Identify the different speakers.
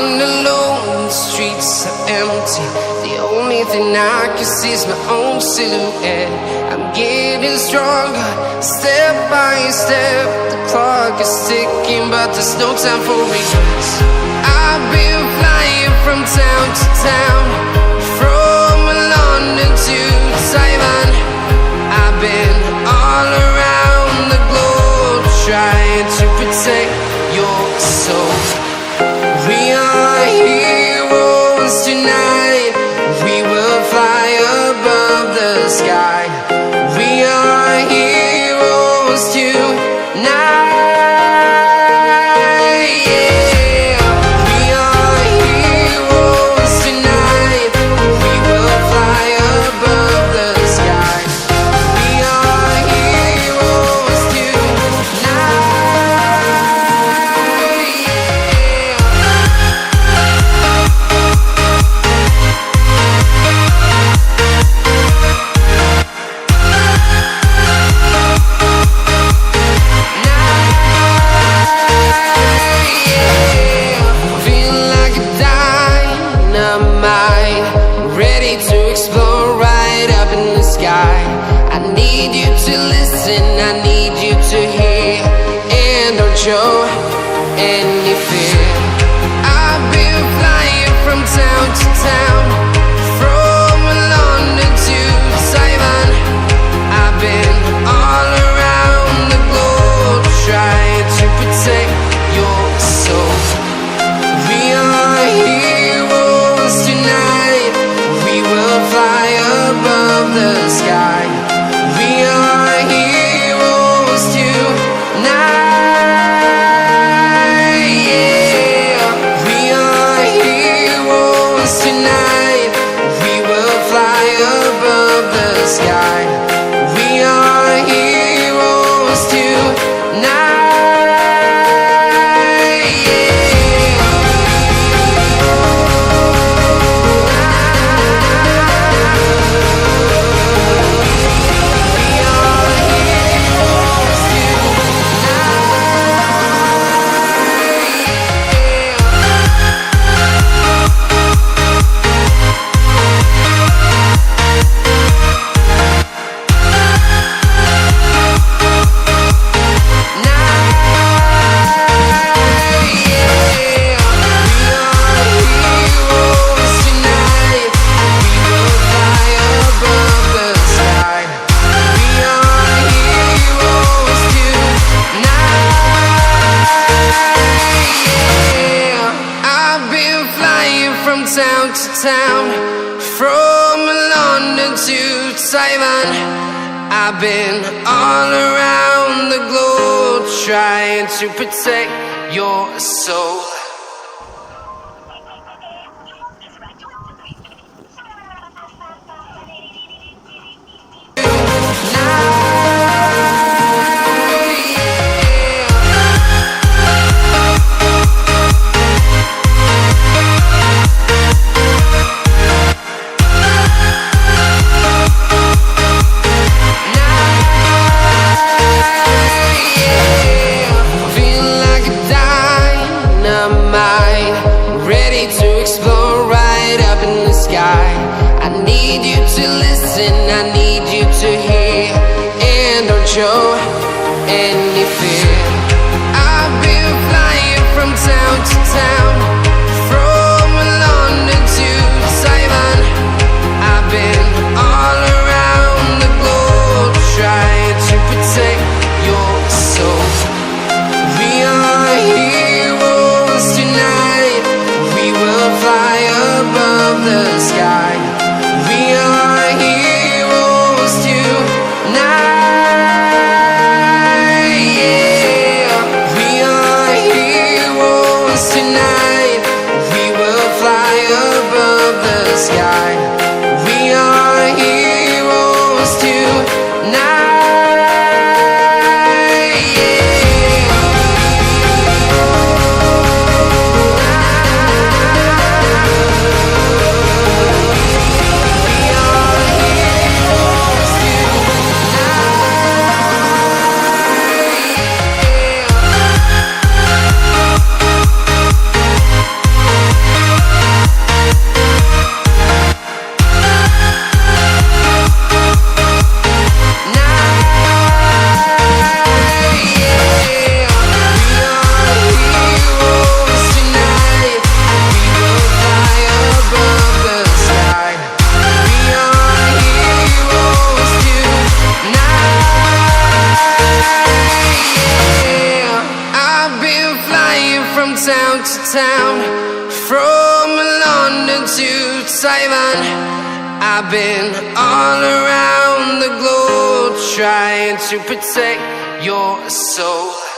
Speaker 1: Walking alone, the streets are empty. The only thing I can see is my own silhouette. I'm getting stronger, step by step. The clock is ticking, but there's no time for regrets. I've been flying from town to town, from London to Taiwan. I've been all around the globe, trying to protect your soul. We are heroes tonight. We will fly above the sky. We are heroes tonight. Yeah. We are heroes tonight. We will fly above the sky. We are heroes tonight. I need you to hear, and don't show any fear. I've been flying from town to town, from London to Taiwan. I've been all around the globe, trying to protect your soul. We are heroes tonight. We will fly above the sky. We are heroes tonight. Yeah. We are heroes tonight. We will fly above the sky. We are heroes tonight. Town to town, from London to Taiwan. I've been all around the globe, trying to protect your soul. I need you to listen, I need you to hear, and don't show any fear. I've been flying from town to town, from London to Taiwan. I've been all around the globe, trying to protect your soul. We are heroes tonight. We will fly above the sky. We are heroes tonight. Yeah. We are heroes tonight. from London to Taiwan. I've been all around the globe trying to protect your soul.